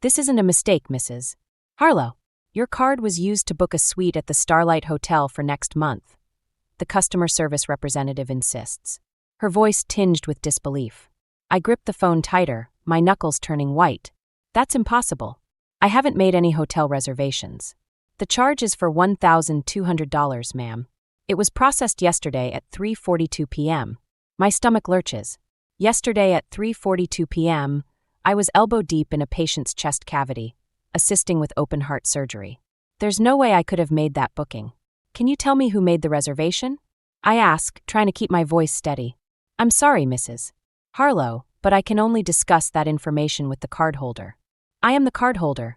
This isn't a mistake, Mrs. Harlow. Your card was used to book a suite at the Starlight Hotel for next month. The customer service representative insists, her voice tinged with disbelief. I grip the phone tighter, my knuckles turning white. That's impossible. I haven't made any hotel reservations. The charge is for $1,200, ma'am. It was processed yesterday at 3:42 p.m. My stomach lurches. Yesterday at 3:42 p.m., I was elbow deep in a patient's chest cavity, assisting with open-heart surgery. There's no way I could have made that booking. Can you tell me who made the reservation? I ask, trying to keep my voice steady. I'm sorry, Mrs. Harlow, but I can only discuss that information with the cardholder. I am the cardholder.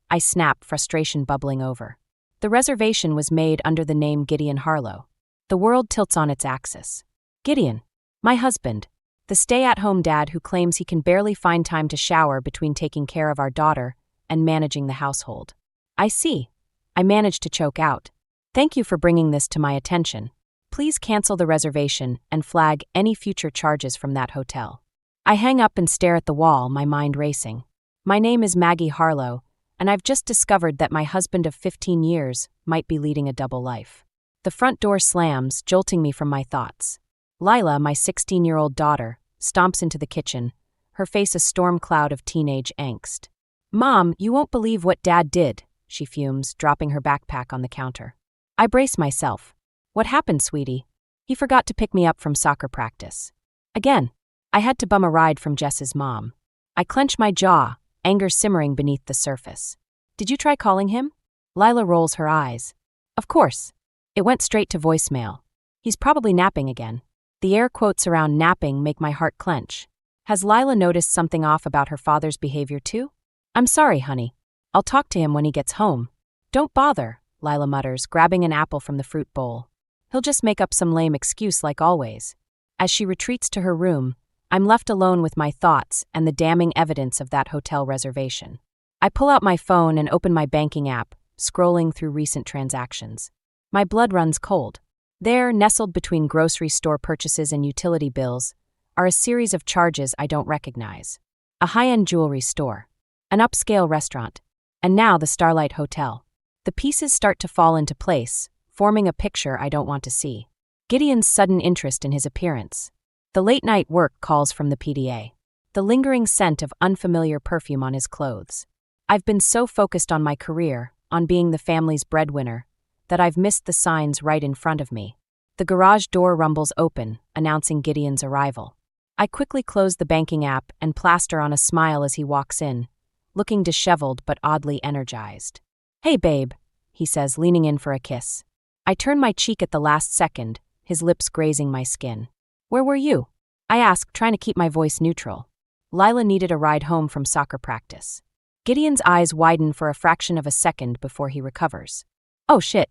I snap, frustration bubbling over. The reservation was made under the name Gideon Harlow. The world tilts on its axis. Gideon, my husband, the stay-at-home dad who claims he can barely find time to shower between taking care of our daughter and managing the household. I see. I managed to choke out. Thank you for bringing this to my attention. Please cancel the reservation and flag any future charges from that hotel. I hang up and stare at the wall, my mind racing. My name is Maggie Harlow, and I've just discovered that my husband of 15 years might be leading a double life. The front door slams, jolting me from my thoughts. Lila, my 16-year-old daughter, stomps into the kitchen, her face a storm cloud of teenage angst. Mom, you won't believe what Dad did, she fumes, dropping her backpack on the counter. I brace myself. What happened, sweetie? He forgot to pick me up from soccer practice. Again, I had to bum a ride from Jess's mom. I clench my jaw, anger simmering beneath the surface. Did you try calling him? Lila rolls her eyes. Of course. It went straight to voicemail. He's probably napping again. The air quotes around napping make my heart clench. Has Lila noticed something off about her father's behavior too? I'm sorry, honey. I'll talk to him when he gets home. Don't bother, Lila mutters, grabbing an apple from the fruit bowl. He'll just make up some lame excuse like always. As she retreats to her room, I'm left alone with my thoughts and the damning evidence of that hotel reservation. I pull out my phone and open my banking app, scrolling through recent transactions. My blood runs cold. There, nestled between grocery store purchases and utility bills, are a series of charges I don't recognize. A high-end jewelry store, an upscale restaurant, and now the Starlight Hotel. The pieces start to fall into place, forming a picture I don't want to see. Gideon's sudden interest in his appearance. The late-night work calls from the PDA. The lingering scent of unfamiliar perfume on his clothes. I've been so focused on my career, on being the family's breadwinner, that I've missed the signs right in front of me. The garage door rumbles open, announcing Gideon's arrival. I quickly close the banking app and plaster on a smile as he walks in, looking disheveled but oddly energized. Hey, babe, he says, leaning in for a kiss. I turn my cheek at the last second, his lips grazing my skin. Where were you? I ask, trying to keep my voice neutral. Lila needed a ride home from soccer practice. Gideon's eyes widen for a fraction of a second before he recovers. Oh shit.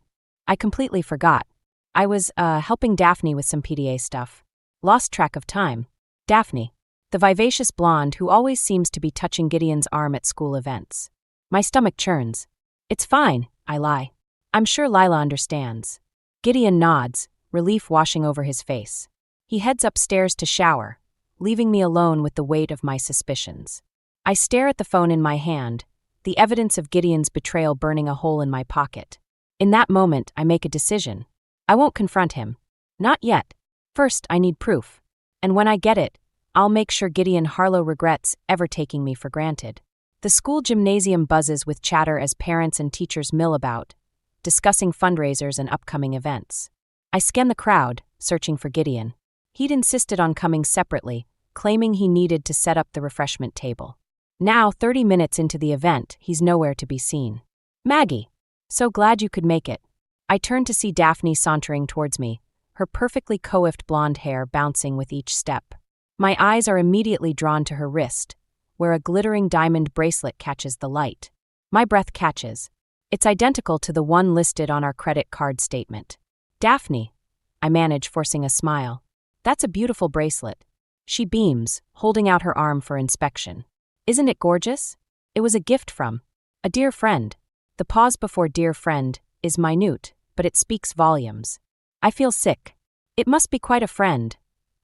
I completely forgot. I was, helping Daphne with some PDA stuff. Lost track of time. Daphne, the vivacious blonde who always seems to be touching Gideon's arm at school events. My stomach churns. It's fine, I lie. I'm sure Lila understands. Gideon nods, relief washing over his face. He heads upstairs to shower, leaving me alone with the weight of my suspicions. I stare at the phone in my hand, the evidence of Gideon's betrayal burning a hole in my pocket. In that moment, I make a decision. I won't confront him. Not yet. First, I need proof. And when I get it, I'll make sure Gideon Harlow regrets ever taking me for granted. The school gymnasium buzzes with chatter as parents and teachers mill about, discussing fundraisers and upcoming events. I scan the crowd, searching for Gideon. He'd insisted on coming separately, claiming he needed to set up the refreshment table. Now, 30 minutes into the event, he's nowhere to be seen. Maggie! So glad you could make it. I turn to see Daphne sauntering towards me, her perfectly coiffed blonde hair bouncing with each step. My eyes are immediately drawn to her wrist, where a glittering diamond bracelet catches the light. My breath catches. It's identical to the one listed on our credit card statement. Daphne, I manage, forcing a smile. That's a beautiful bracelet. She beams, holding out her arm for inspection. Isn't it gorgeous? It was a gift from a dear friend. The pause before dear friend is minute, but it speaks volumes. I feel sick. It must be quite a friend,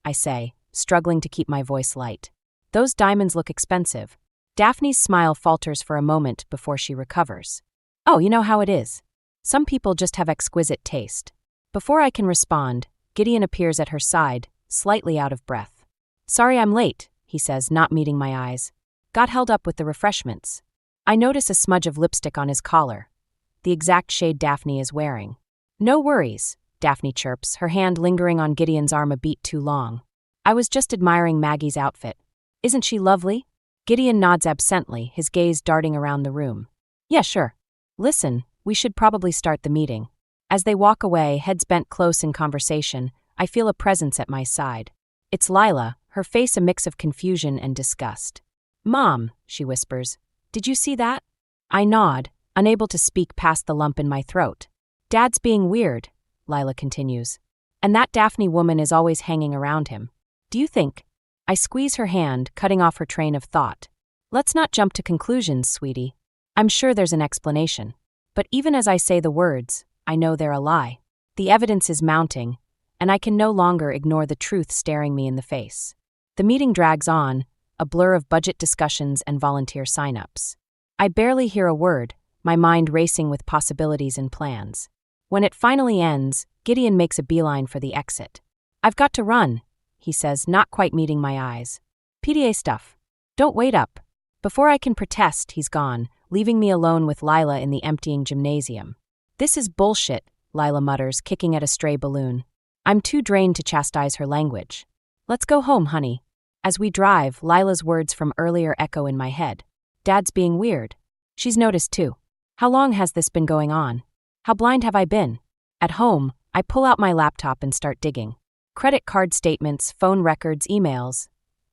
I say, struggling to keep my voice light. Those diamonds look expensive. Daphne's smile falters for a moment before she recovers. Oh, you know how it is. Some people just have exquisite taste. Before I can respond, Gideon appears at her side, slightly out of breath. Sorry I'm late, he says, not meeting my eyes. Got held up with the refreshments. I notice a smudge of lipstick on his collar, the exact shade Daphne is wearing. No worries, Daphne chirps, her hand lingering on Gideon's arm a beat too long. I was just admiring Maggie's outfit. Isn't she lovely? Gideon nods absently, his gaze darting around the room. Yeah, sure. Listen, we should probably start the meeting. As they walk away, heads bent close in conversation, I feel a presence at my side. It's Lila, her face a mix of confusion and disgust. Mom, she whispers, did you see that? I nod, unable to speak past the lump in my throat. Dad's being weird, Lila continues. And that Daphne woman is always hanging around him. Do you think? I squeeze her hand, cutting off her train of thought. Let's not jump to conclusions, sweetie. I'm sure there's an explanation. But even as I say the words, I know they're a lie. The evidence is mounting, and I can no longer ignore the truth staring me in the face. The meeting drags on, a blur of budget discussions and volunteer sign-ups. I barely hear a word, my mind racing with possibilities and plans. When it finally ends, Gideon makes a beeline for the exit. I've got to run, he says, not quite meeting my eyes. PDA stuff. Don't wait up. Before I can protest, he's gone, leaving me alone with Lila in the emptying gymnasium. This is bullshit, Lila mutters, kicking at a stray balloon. I'm too drained to chastise her language. Let's go home, honey. As we drive, Lila's words from earlier echo in my head. Dad's being weird. She's noticed too. How long has this been going on? How blind have I been? At home, I pull out my laptop and start digging. Credit card statements, phone records, emails.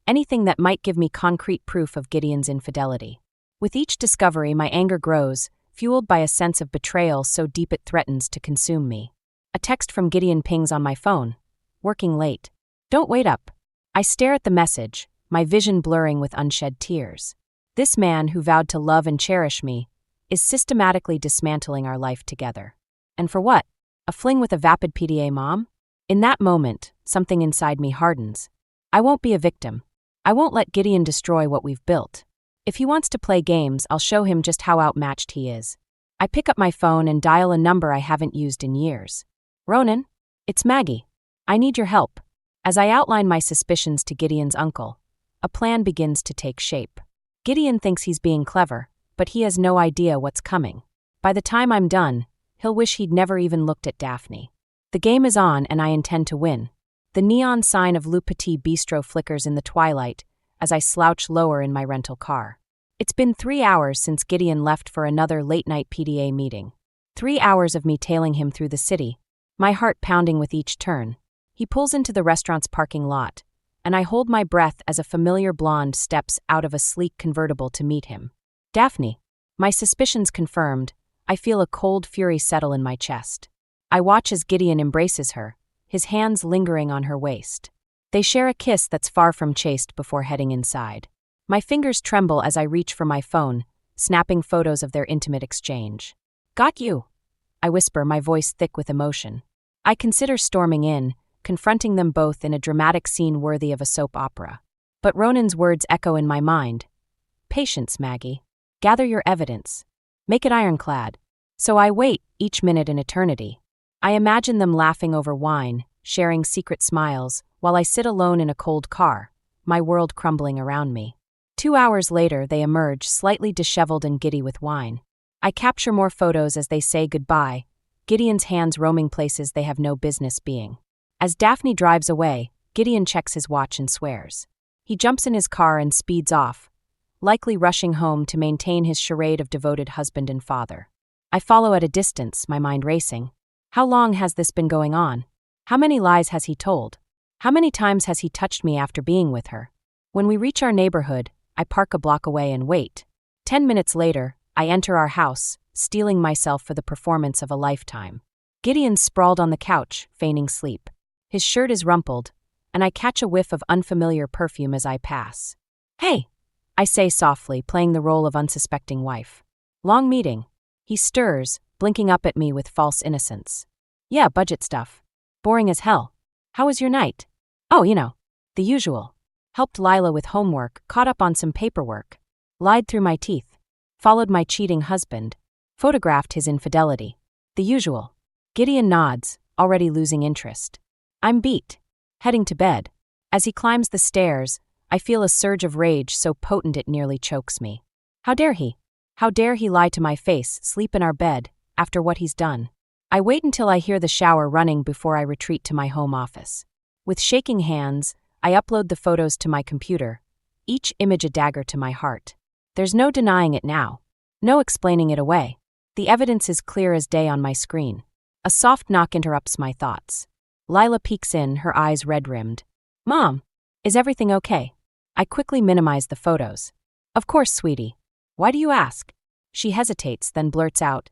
Anything that might give me concrete proof of Gideon's infidelity. With each discovery, my anger grows, fueled by a sense of betrayal so deep it threatens to consume me. A text from Gideon pings on my phone. Working late. Don't wait up. I stare at the message, my vision blurring with unshed tears. This man who vowed to love and cherish me is systematically dismantling our life together. And for what? A fling with a vapid PDA mom? In that moment, something inside me hardens. I won't be a victim. I won't let Gideon destroy what we've built. If he wants to play games, I'll show him just how outmatched he is. I pick up my phone and dial a number I haven't used in years. Ronan? It's Maggie. I need your help. As I outline my suspicions to Gideon's uncle, a plan begins to take shape. Gideon thinks he's being clever, but he has no idea what's coming. By the time I'm done, he'll wish he'd never even looked at Daphne. The game is on and I intend to win. The neon sign of Le Petit Bistro flickers in the twilight as I slouch lower in my rental car. It's been 3 hours since Gideon left for another late-night PDA meeting. 3 hours of me tailing him through the city, my heart pounding with each turn. He pulls into the restaurant's parking lot, and I hold my breath as a familiar blonde steps out of a sleek convertible to meet him. Daphne. My suspicions confirmed, I feel a cold fury settle in my chest. I watch as Gideon embraces her, his hands lingering on her waist. They share a kiss that's far from chaste before heading inside. My fingers tremble as I reach for my phone, snapping photos of their intimate exchange. Got you, I whisper, my voice thick with emotion. I consider storming in, confronting them both in a dramatic scene worthy of a soap opera. But Ronan's words echo in my mind. Patience, Maggie. Gather your evidence. Make it ironclad. So I wait, each minute an eternity. I imagine them laughing over wine, sharing secret smiles, while I sit alone in a cold car, my world crumbling around me. 2 hours later, they emerge, slightly disheveled and giddy with wine. I capture more photos as they say goodbye, Gideon's hands roaming places they have no business being. As Daphne drives away, Gideon checks his watch and swears. He jumps in his car and speeds off, likely rushing home to maintain his charade of devoted husband and father. I follow at a distance, my mind racing. How long has this been going on? How many lies has he told? How many times has he touched me after being with her? When we reach our neighborhood, I park a block away and wait. 10 minutes later, I enter our house, steeling myself for the performance of a lifetime. Gideon's sprawled on the couch, feigning sleep. His shirt is rumpled, and I catch a whiff of unfamiliar perfume as I pass. Hey, I say softly, playing the role of unsuspecting wife. Long meeting. He stirs, blinking up at me with false innocence. Yeah, budget stuff. Boring as hell. How was your night? Oh, the usual. Helped Lila with homework, caught up on some paperwork. Lied through my teeth. Followed my cheating husband. Photographed his infidelity. The usual. Gideon nods, already losing interest. I'm beat. Heading to bed. As he climbs the stairs, I feel a surge of rage so potent it nearly chokes me. How dare he? How dare he lie to my face, sleep in our bed, after what he's done? I wait until I hear the shower running before I retreat to my home office. With shaking hands, I upload the photos to my computer, each image a dagger to my heart. There's no denying it now. No explaining it away. The evidence is clear as day on my screen. A soft knock interrupts my thoughts. Lila peeks in, her eyes red-rimmed. Mom, is everything okay? I quickly minimize the photos. Of course, sweetie. Why do you ask? She hesitates, then blurts out.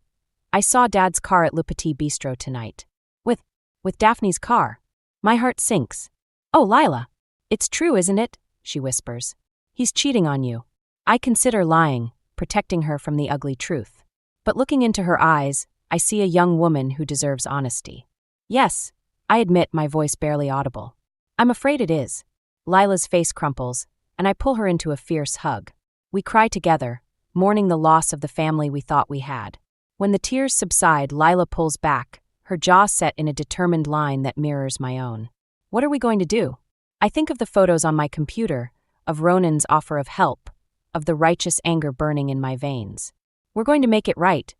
I saw Dad's car at Le Petit Bistro tonight. With Daphne's car. My heart sinks. Oh, Lila. It's true, isn't it? She whispers. He's cheating on you. I consider lying, protecting her from the ugly truth. But looking into her eyes, I see a young woman who deserves honesty. Yes, I admit, my voice barely audible. I'm afraid it is. Lila's face crumples, and I pull her into a fierce hug. We cry together, mourning the loss of the family we thought we had. When the tears subside, Lila pulls back, her jaw set in a determined line that mirrors my own. What are we going to do? I think of the photos on my computer, of Ronan's offer of help, of the righteous anger burning in my veins. We're going to make it right,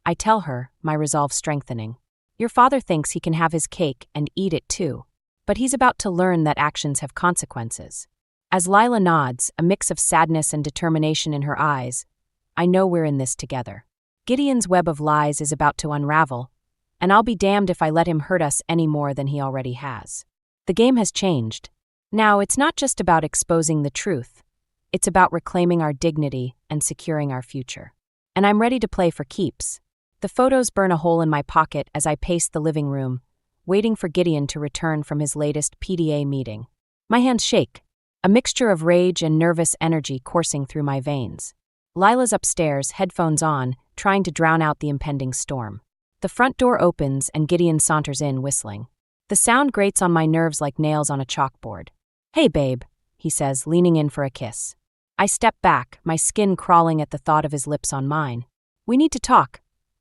I tell her, my resolve strengthening. Your father thinks he can have his cake and eat it too, but he's about to learn that actions have consequences. As Lila nods, a mix of sadness and determination in her eyes, I know we're in this together. Gideon's web of lies is about to unravel, and I'll be damned if I let him hurt us any more than he already has. The game has changed. Now, it's not just about exposing the truth. It's about reclaiming our dignity and securing our future. And I'm ready to play for keeps. The photos burn a hole in my pocket as I pace the living room, waiting for Gideon to return from his latest PDA meeting. My hands shake, a mixture of rage and nervous energy coursing through my veins. Lila's upstairs, headphones on, trying to drown out the impending storm. The front door opens and Gideon saunters in, whistling. The sound grates on my nerves like nails on a chalkboard. Hey, babe, he says, leaning in for a kiss. I step back, my skin crawling at the thought of his lips on mine. We need to talk,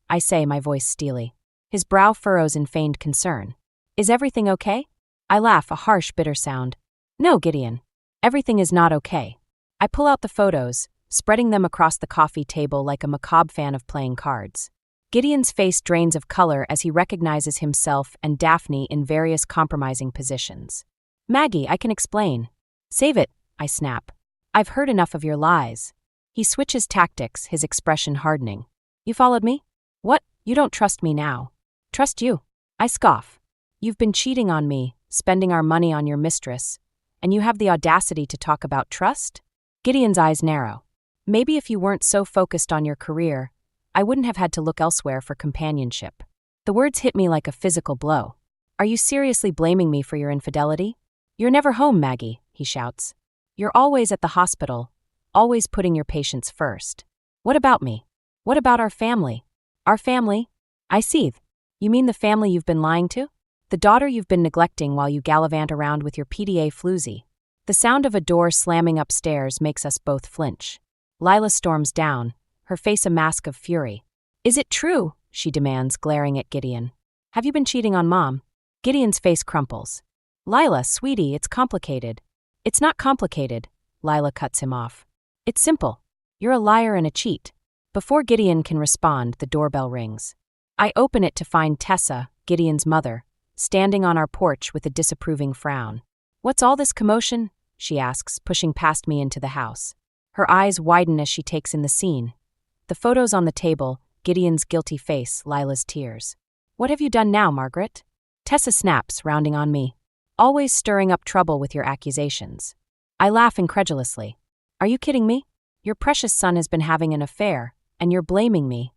I say, my voice steely. His brow furrows in feigned concern. Is everything okay? I laugh, a harsh, bitter sound. No, Gideon. Everything is not okay. I pull out the photos, spreading them across the coffee table like a macabre fan of playing cards. Gideon's face drains of color as he recognizes himself and Daphne in various compromising positions. Maggie, I can explain. Save it, I snap. I've heard enough of your lies. He switches tactics, his expression hardening. You followed me? What? You don't trust me now. Trust you? I scoff. You've been cheating on me, spending our money on your mistress, and you have the audacity to talk about trust? Gideon's eyes narrow. Maybe if you weren't so focused on your career, I wouldn't have had to look elsewhere for companionship. The words hit me like a physical blow. Are you seriously blaming me for your infidelity? You're never home, Maggie, he shouts. You're always at the hospital, always putting your patients first. What about me? What about our family? Our family? I seethe. You mean the family you've been lying to? The daughter you've been neglecting while you gallivant around with your PDA floozy. The sound of a door slamming upstairs makes us both flinch. Lila storms down, her face a mask of fury. Is it true? She demands, glaring at Gideon. Have you been cheating on Mom? Gideon's face crumples. Lila, sweetie, it's complicated. It's not complicated, Lila cuts him off. It's simple. You're a liar and a cheat. Before Gideon can respond, the doorbell rings. I open it to find Tessa, Gideon's mother, standing on our porch with a disapproving frown. What's all this commotion? She asks, pushing past me into the house. Her eyes widen as she takes in the scene. The photos on the table, Gideon's guilty face, Lila's tears. What have you done now, Margaret? Tessa snaps, rounding on me. Always stirring up trouble with your accusations. I laugh incredulously. Are you kidding me? Your precious son has been having an affair, and you're blaming me.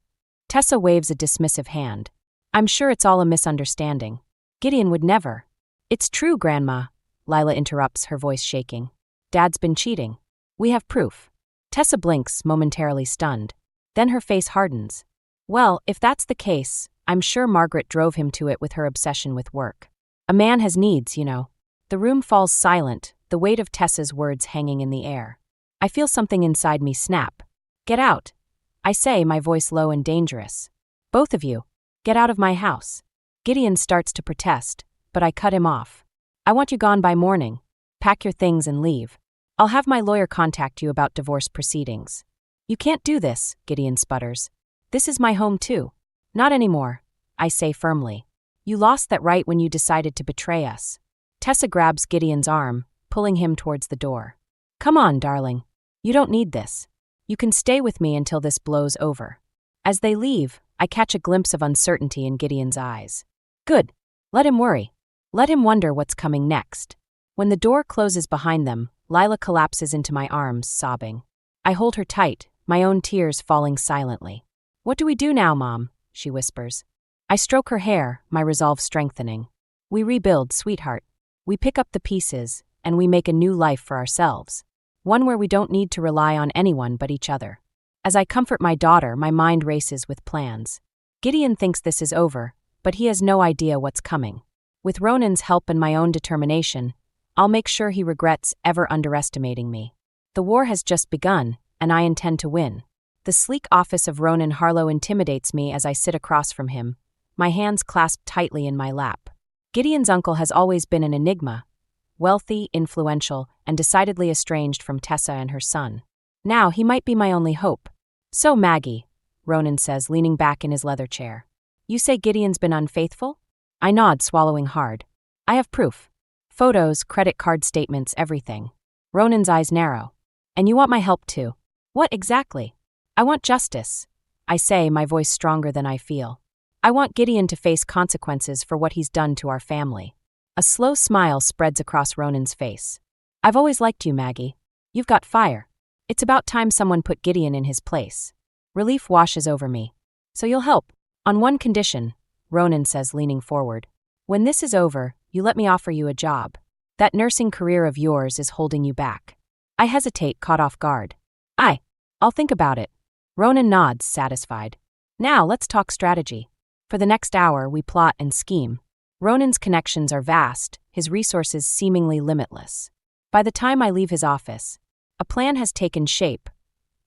Tessa waves a dismissive hand. I'm sure it's all a misunderstanding. Gideon would never. It's true, Grandma, Lila interrupts, her voice shaking. Dad's been cheating. We have proof. Tessa blinks, momentarily stunned. Then her face hardens. Well, if that's the case, I'm sure Margaret drove him to it with her obsession with work. A man has needs, you know. The room falls silent, the weight of Tessa's words hanging in the air. I feel something inside me snap. Get out. I say, my voice low and dangerous. Both of you, get out of my house. Gideon starts to protest, but I cut him off. I want you gone by morning. Pack your things and leave. I'll have my lawyer contact you about divorce proceedings. You can't do this, Gideon sputters. This is my home too. Not anymore, I say firmly. You lost that right when you decided to betray us. Tessa grabs Gideon's arm, pulling him towards the door. Come on, darling. You don't need this. You can stay with me until this blows over. As they leave, I catch a glimpse of uncertainty in Gideon's eyes. Good. Let him worry. Let him wonder what's coming next. When the door closes behind them, Lila collapses into my arms, sobbing. I hold her tight, my own tears falling silently. What do we do now, Mom? She whispers. I stroke her hair, my resolve strengthening. We rebuild, sweetheart. We pick up the pieces, and we make a new life for ourselves. One where we don't need to rely on anyone but each other. As I comfort my daughter, my mind races with plans. Gideon thinks this is over, but he has no idea what's coming. With Ronan's help and my own determination, I'll make sure he regrets ever underestimating me. The war has just begun, and I intend to win. The sleek office of Ronan Harlow intimidates me as I sit across from him, my hands clasped tightly in my lap. Gideon's uncle has always been an enigma, wealthy, influential, and decidedly estranged from Tessa and her son. Now he might be my only hope. So Maggie, Ronan says, leaning back in his leather chair. You say Gideon's been unfaithful? I nod, swallowing hard. I have proof. Photos, credit card statements, everything. Ronan's eyes narrow. And you want my help too. What exactly? I want justice. I say, my voice stronger than I feel. I want Gideon to face consequences for what he's done to our family. A slow smile spreads across Ronan's face. I've always liked you, Maggie. You've got fire. It's about time someone put Gideon in his place. Relief washes over me. So you'll help. On one condition, Ronan says, leaning forward. When this is over, you let me offer you a job. That nursing career of yours is holding you back. I hesitate, caught off guard. I'll think about it. Ronan nods, satisfied. Now let's talk strategy. For the next hour, we plot and scheme. Ronan's connections are vast, his resources seemingly limitless. By the time I leave his office, a plan has taken shape,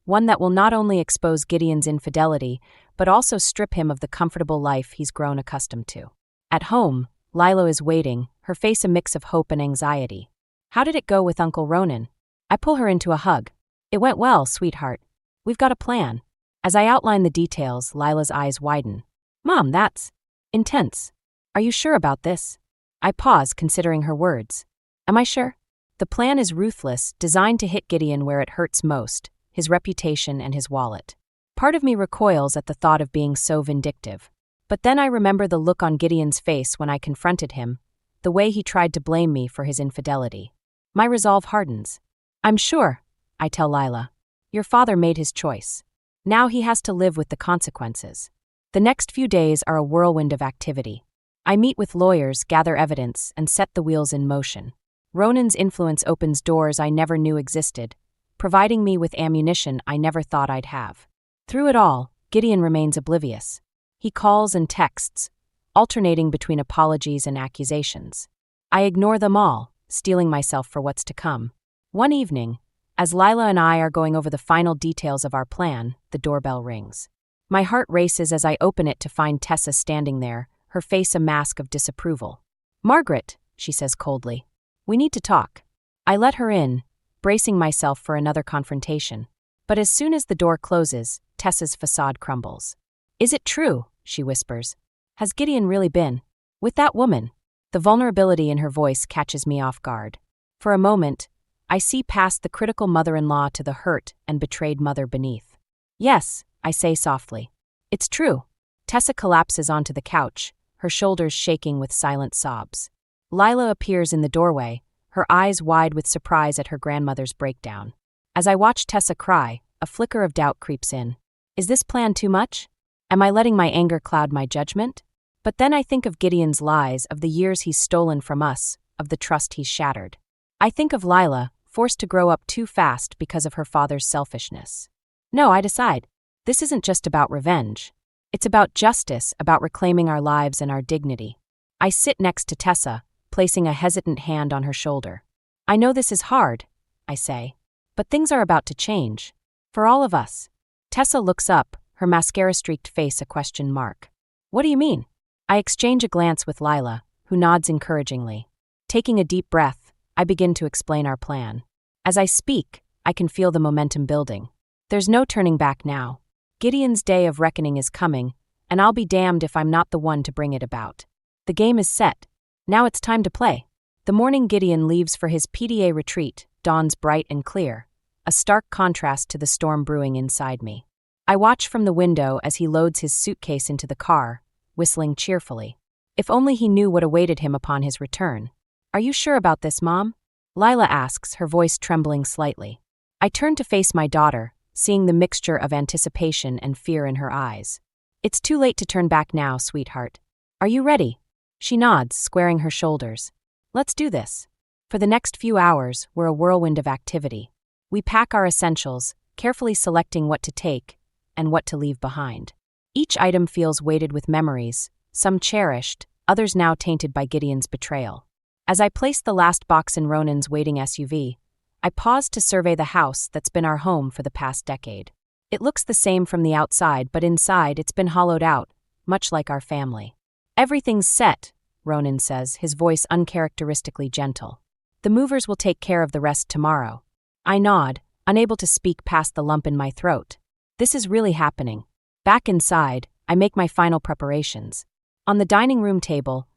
one that will not only expose Gideon's infidelity, but also strip him of the comfortable life he's grown accustomed to. At home, Lila is waiting, her face a mix of hope and anxiety. How did it go with Uncle Ronan? I pull her into a hug. It went well, sweetheart. We've got a plan. As I outline the details, Lila's eyes widen. Mom, that's intense. Are you sure about this? I pause, considering her words. Am I sure? The plan is ruthless, designed to hit Gideon where it hurts most, his reputation and his wallet. Part of me recoils at the thought of being so vindictive. But then I remember the look on Gideon's face when I confronted him, the way he tried to blame me for his infidelity. My resolve hardens. I'm sure, I tell Lila. Your father made his choice. Now he has to live with the consequences. The next few days are a whirlwind of activity. I meet with lawyers, gather evidence, and set the wheels in motion. Ronan's influence opens doors I never knew existed, providing me with ammunition I never thought I'd have. Through it all, Gideon remains oblivious. He calls and texts, alternating between apologies and accusations. I ignore them all, steeling myself for what's to come. One evening, as Lila and I are going over the final details of our plan, the doorbell rings. My heart races as I open it to find Tessa standing there, her face a mask of disapproval. Margaret, she says coldly. We need to talk. I let her in, bracing myself for another confrontation. But as soon as the door closes, Tessa's facade crumbles. Is it true? She whispers. Has Gideon really been with that woman? The vulnerability in her voice catches me off guard. For a moment, I see past the critical mother-in-law to the hurt and betrayed mother beneath. Yes, I say softly. It's true. Tessa collapses onto the couch, her shoulders shaking with silent sobs. Lila appears in the doorway, her eyes wide with surprise at her grandmother's breakdown. As I watch Tessa cry, a flicker of doubt creeps in. Is this plan too much? Am I letting my anger cloud my judgment? But then I think of Gideon's lies, of the years he's stolen from us, of the trust he's shattered. I think of Lila, forced to grow up too fast because of her father's selfishness. No, I decide. This isn't just about revenge. It's about justice, about reclaiming our lives and our dignity. I sit next to Tessa, placing a hesitant hand on her shoulder. I know this is hard, I say. But things are about to change. For all of us. Tessa looks up, her mascara-streaked face a question mark. What do you mean? I exchange a glance with Lila, who nods encouragingly. Taking a deep breath, I begin to explain our plan. As I speak, I can feel the momentum building. There's no turning back now. Gideon's day of reckoning is coming, and I'll be damned if I'm not the one to bring it about. The game is set. Now it's time to play. The morning Gideon leaves for his PDA retreat dawns bright and clear, a stark contrast to the storm brewing inside me. I watch from the window as he loads his suitcase into the car, whistling cheerfully. If only he knew what awaited him upon his return. Are you sure about this, Mom? Lila asks, her voice trembling slightly. I turn to face my daughter, seeing the mixture of anticipation and fear in her eyes. It's too late to turn back now, sweetheart. Are you ready? She nods, squaring her shoulders. Let's do this. For the next few hours, we're a whirlwind of activity. We pack our essentials, carefully selecting what to take and what to leave behind. Each item feels weighted with memories, some cherished, others now tainted by Gideon's betrayal. As I place the last box in Ronan's waiting SUV, I pause to survey the house that's been our home for the past decade. It looks the same from the outside, but inside it's been hollowed out, much like our family. Everything's set, Ronan says, his voice uncharacteristically gentle. The movers will take care of the rest tomorrow. I nod, unable to speak past the lump in my throat. This is really happening. Back inside, I make my final preparations. On the dining room table,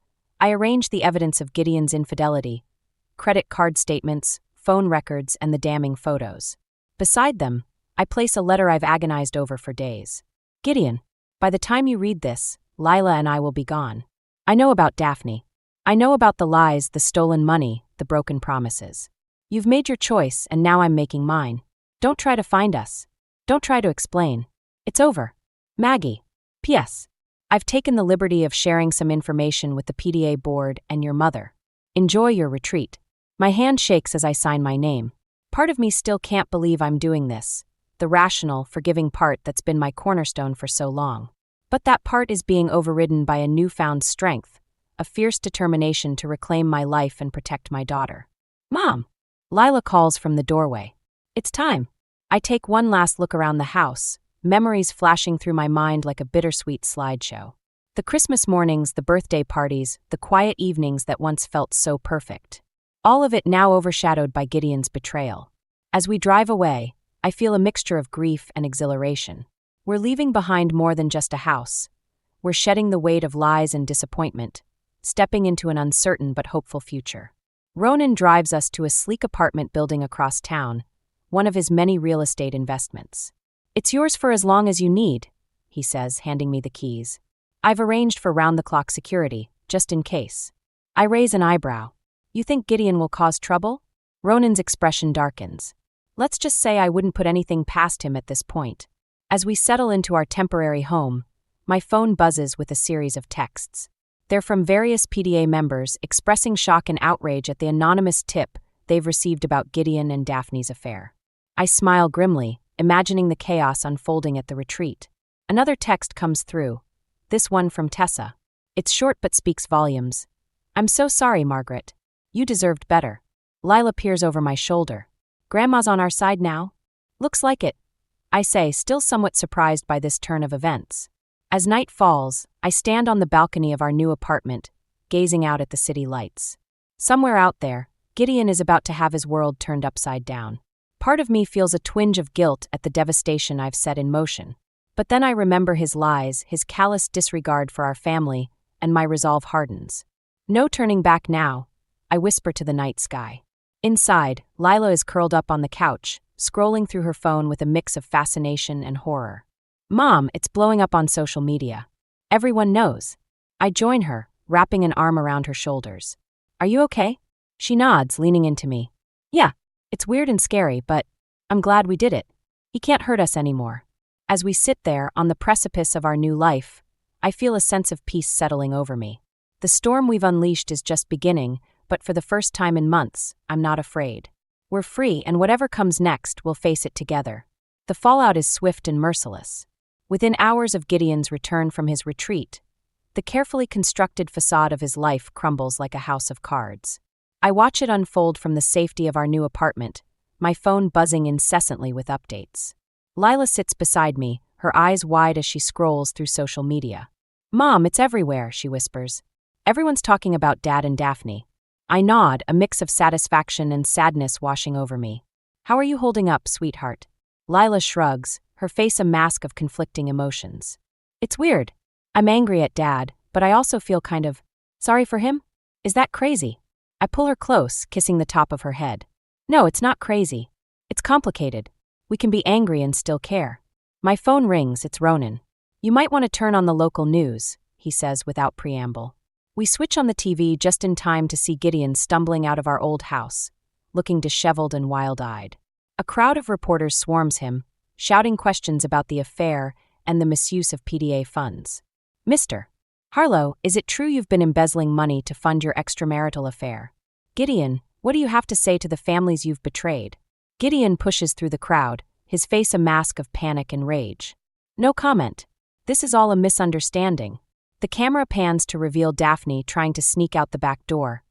I arrange the evidence of Gideon's infidelity, credit card statements, phone records, and the damning photos. Beside them, I place a letter I've agonized over for days. Gideon, by the time you read this, Lila and I will be gone. I know about Daphne. I know about the lies, the stolen money, the broken promises. You've made your choice, and now I'm making mine. Don't try to find us. Don't try to explain. It's over. Maggie. P.S. I've taken the liberty of sharing some information with the PDA board and your mother. Enjoy your retreat. My hand shakes as I sign my name. Part of me still can't believe I'm doing this, the rational, forgiving part that's been my cornerstone for so long. But that part is being overridden by a newfound strength, a fierce determination to reclaim my life and protect my daughter. Mom! Lila calls from the doorway. It's time. I take one last look around the house, memories flashing through my mind like a bittersweet slideshow. The Christmas mornings, the birthday parties, the quiet evenings that once felt so perfect. All of it now overshadowed by Gideon's betrayal. As we drive away, I feel a mixture of grief and exhilaration. We're leaving behind more than just a house. We're shedding the weight of lies and disappointment, stepping into an uncertain but hopeful future. Ronan drives us to a sleek apartment building across town, one of his many real estate investments. It's yours for as long as you need, he says, handing me the keys. I've arranged for round-the-clock security, just in case. I raise an eyebrow. You think Gideon will cause trouble? Ronan's expression darkens. Let's just say I wouldn't put anything past him at this point. As we settle into our temporary home, my phone buzzes with a series of texts. They're from various PDA members expressing shock and outrage at the anonymous tip they've received about Gideon and Daphne's affair. I smile grimly, imagining the chaos unfolding at the retreat. Another text comes through, this one from Tessa. It's short but speaks volumes. I'm so sorry, Margaret. You deserved better. Lila peers over my shoulder. Grandma's on our side now? Looks like it, I say, still somewhat surprised by this turn of events. As night falls, I stand on the balcony of our new apartment, gazing out at the city lights. Somewhere out there, Gideon is about to have his world turned upside down. Part of me feels a twinge of guilt at the devastation I've set in motion. But then I remember his lies, his callous disregard for our family, and my resolve hardens. No turning back now, I whisper to the night sky. Inside, Lila is curled up on the couch, scrolling through her phone with a mix of fascination and horror. Mom, it's blowing up on social media. Everyone knows. I join her, wrapping an arm around her shoulders. Are you okay? She nods, leaning into me. Yeah, it's weird and scary, but I'm glad we did it. He can't hurt us anymore. As we sit there on the precipice of our new life, I feel a sense of peace settling over me. The storm we've unleashed is just beginning, but for the first time in months, I'm not afraid. We're free, and whatever comes next, we'll face it together. The fallout is swift and merciless. Within hours of Gideon's return from his retreat, the carefully constructed facade of his life crumbles like a house of cards. I watch it unfold from the safety of our new apartment, my phone buzzing incessantly with updates. Lila sits beside me, her eyes wide as she scrolls through social media. "Mom, it's everywhere," she whispers. "Everyone's talking about Dad and Daphne." I nod, a mix of satisfaction and sadness washing over me. "How are you holding up, sweetheart?" Lila shrugs, her face a mask of conflicting emotions. "It's weird. I'm angry at Dad, but I also feel kind of sorry for him. Is that crazy?" I pull her close, kissing the top of her head. "No, it's not crazy. It's complicated. We can be angry and still care." My phone rings, it's Ronan. "You might want to turn on the local news," he says without preamble. We switch on the TV just in time to see Gideon stumbling out of our old house, looking disheveled and wild-eyed. A crowd of reporters swarms him, shouting questions about the affair and the misuse of PDA funds. "Mr. Harlow, is it true you've been embezzling money to fund your extramarital affair? Gideon, what do you have to say to the families you've betrayed?" Gideon pushes through the crowd, his face a mask of panic and rage. "No comment. This is all a misunderstanding." The camera pans to reveal Daphne trying to sneak out the back door,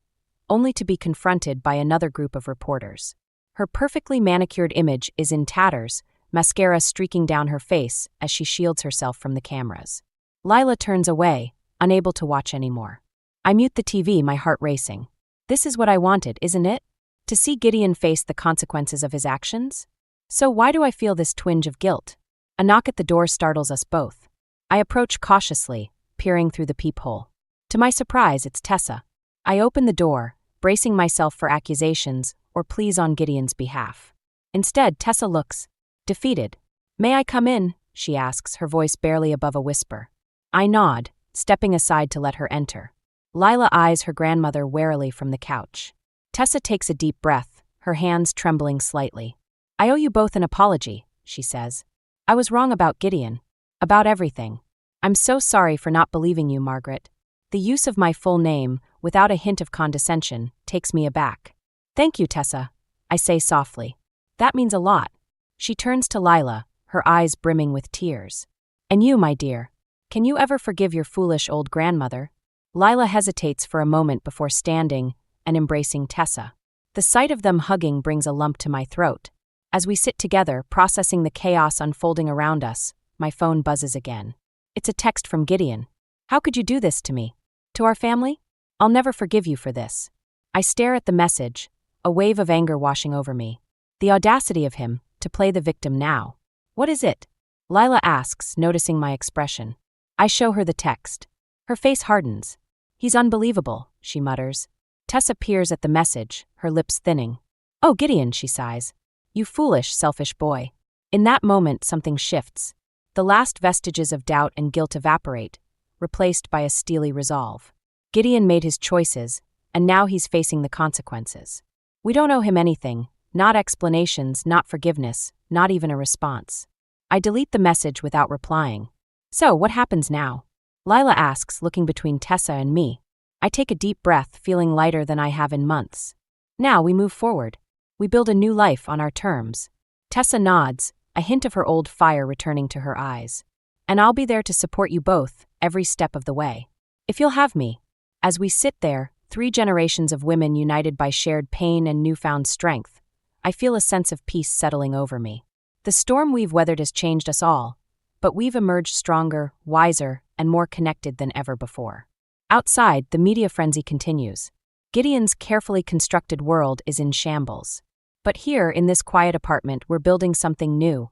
only to be confronted by another group of reporters. Her perfectly manicured image is in tatters, mascara streaking down her face as she shields herself from the cameras. Lila turns away, unable to watch anymore. I mute the TV, my heart racing. This is what I wanted, isn't it? To see Gideon face the consequences of his actions? So why do I feel this twinge of guilt? A knock at the door startles us both. I approach cautiously, peering through the peephole. To my surprise, it's Tessa. I open the door, bracing myself for accusations or pleas on Gideon's behalf. Instead, Tessa looks defeated. "May I come in?" she asks, her voice barely above a whisper. I nod, stepping aside to let her enter. Lila eyes her grandmother warily from the couch. Tessa takes a deep breath, her hands trembling slightly. "I owe you both an apology," she says. "I was wrong about Gideon. About everything. I'm so sorry for not believing you, Margaret." The use of my full name, without a hint of condescension, takes me aback. "Thank you, Tessa," I say softly. "That means a lot." She turns to Lila, her eyes brimming with tears. "And you, my dear, can you ever forgive your foolish old grandmother?" Lila hesitates for a moment before standing and embracing Tessa. The sight of them hugging brings a lump to my throat. As we sit together, processing the chaos unfolding around us, my phone buzzes again. It's a text from Gideon. "How could you do this to me? To our family? I'll never forgive you for this." I stare at the message, a wave of anger washing over me. The audacity of him, to play the victim now. "What is it?" Lila asks, noticing my expression. I show her the text. Her face hardens. "He's unbelievable," she mutters. Tessa peers at the message, her lips thinning. "Oh, Gideon," she sighs. "You foolish, selfish boy." In that moment, something shifts. The last vestiges of doubt and guilt evaporate, replaced by a steely resolve. Gideon made his choices, and now he's facing the consequences. We don't owe him anything, not explanations, not forgiveness, not even a response. I delete the message without replying. "So, what happens now?" Lila asks, looking between Tessa and me. I take a deep breath, feeling lighter than I have in months. Now we move forward. We build a new life on our terms. Tessa nods, a hint of her old fire returning to her eyes. "And I'll be there to support you both, every step of the way. If you'll have me." As we sit there, 3 generations of women united by shared pain and newfound strength, I feel a sense of peace settling over me. The storm we've weathered has changed us all, but we've emerged stronger, wiser, and more connected than ever before. Outside, the media frenzy continues. Gideon's carefully constructed world is in shambles. But here, in this quiet apartment, we're building something new.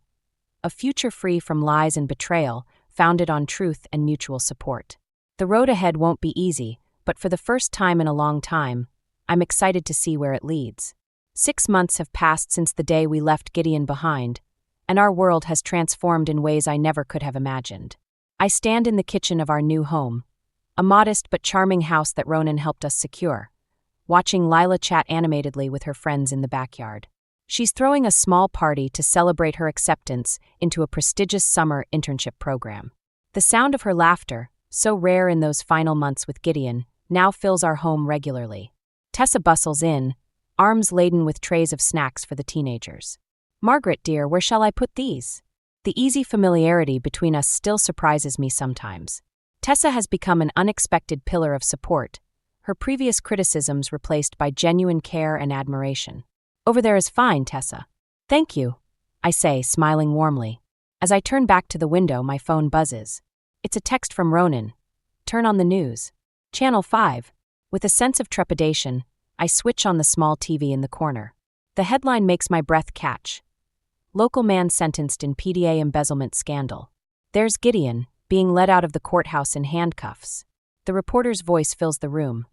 A future free from lies and betrayal, founded on truth and mutual support. The road ahead won't be easy, but for the first time in a long time, I'm excited to see where it leads. 6 months have passed since the day we left Gideon behind, and our world has transformed in ways I never could have imagined. I stand in the kitchen of our new home, a modest but charming house that Ronan helped us secure, watching Lila chat animatedly with her friends in the backyard. She's throwing a small party to celebrate her acceptance into a prestigious summer internship program. The sound of her laughter, so rare in those final months with Gideon, now fills our home regularly. Tessa bustles in, arms laden with trays of snacks for the teenagers. "Margaret, dear, where shall I put these?" The easy familiarity between us still surprises me sometimes. Tessa has become an unexpected pillar of support, her previous criticisms replaced by genuine care and admiration. Over there is fine, Tessa. Thank you, I say, smiling warmly. As I turn back to the window, my phone buzzes. It's a text from Ronan. Turn on the news. Channel 5. With a sense of trepidation, I switch on the small TV in the corner. The headline makes my breath catch. Local man sentenced in PDA embezzlement scandal. There's Gideon, being led out of the courthouse in handcuffs. The reporter's voice fills the room.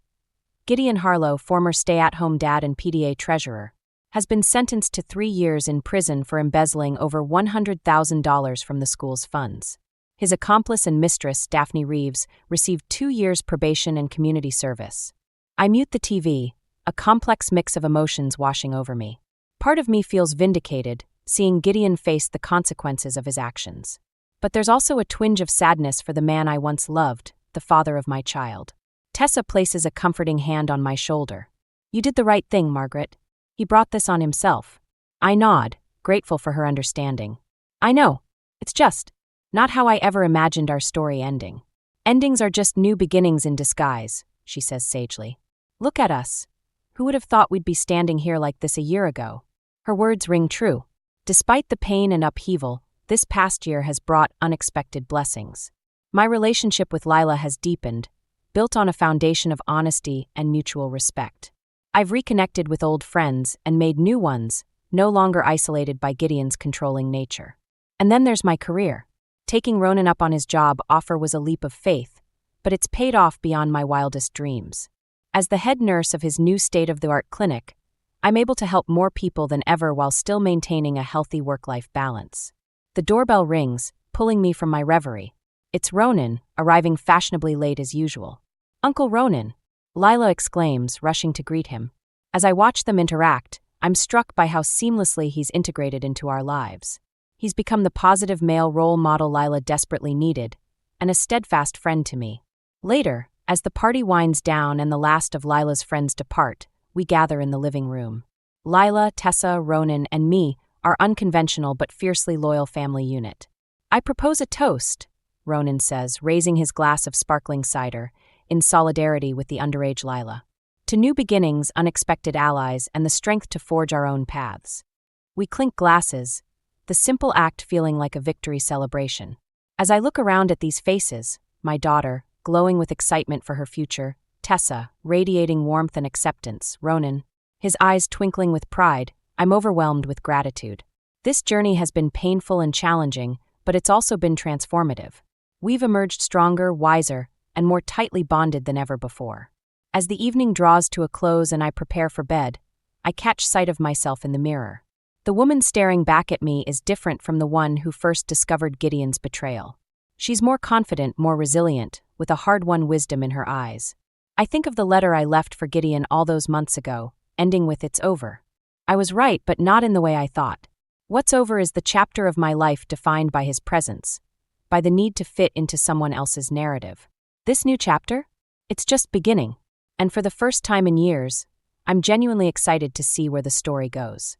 Gideon Harlow, former stay-at-home dad and PDA treasurer, has been sentenced to 3 years in prison for embezzling over $100,000 from the school's funds. His accomplice and mistress, Daphne Reeves, received 2 years probation and community service. I mute the TV, a complex mix of emotions washing over me. Part of me feels vindicated, seeing Gideon face the consequences of his actions. But there's also a twinge of sadness for the man I once loved, the father of my child. Tessa places a comforting hand on my shoulder. You did the right thing, Margaret. He brought this on himself. I nod, grateful for her understanding. I know. It's just not how I ever imagined our story ending. Endings are just new beginnings in disguise, she says sagely. Look at us. Who would have thought we'd be standing here like this a year ago? Her words ring true. Despite the pain and upheaval, this past year has brought unexpected blessings. My relationship with Lila has deepened, built on a foundation of honesty and mutual respect. I've reconnected with old friends and made new ones, no longer isolated by Gideon's controlling nature. And then there's my career. Taking Ronan up on his job offer was a leap of faith, but it's paid off beyond my wildest dreams. As the head nurse of his new state-of-the-art clinic, I'm able to help more people than ever while still maintaining a healthy work-life balance. The doorbell rings, pulling me from my reverie. It's Ronan, arriving fashionably late as usual. Uncle Ronan, Lila exclaims, rushing to greet him. As I watch them interact, I'm struck by how seamlessly he's integrated into our lives. He's become the positive male role model Lila desperately needed, and a steadfast friend to me. Later, as the party winds down and the last of Lila's friends depart, we gather in the living room. Lila, Tessa, Ronan, and me, our unconventional but fiercely loyal family unit. I propose a toast, Ronan says, raising his glass of sparkling cider, in solidarity with the underage Lila. To new beginnings, unexpected allies, and the strength to forge our own paths. We clink glasses, the simple act feeling like a victory celebration. As I look around at these faces, my daughter, glowing with excitement for her future, Tessa, radiating warmth and acceptance, Ronan, his eyes twinkling with pride, I'm overwhelmed with gratitude. This journey has been painful and challenging, but it's also been transformative. We've emerged stronger, wiser, and more tightly bonded than ever before. As the evening draws to a close and I prepare for bed, I catch sight of myself in the mirror. The woman staring back at me is different from the one who first discovered Gideon's betrayal. She's more confident, more resilient, with a hard-won wisdom in her eyes. I think of the letter I left for Gideon all those months ago, ending with "It's over." I was right, but not in the way I thought. What's over is the chapter of my life defined by his presence, by the need to fit into someone else's narrative. This new chapter? It's just beginning. And for the first time in years, I'm genuinely excited to see where the story goes.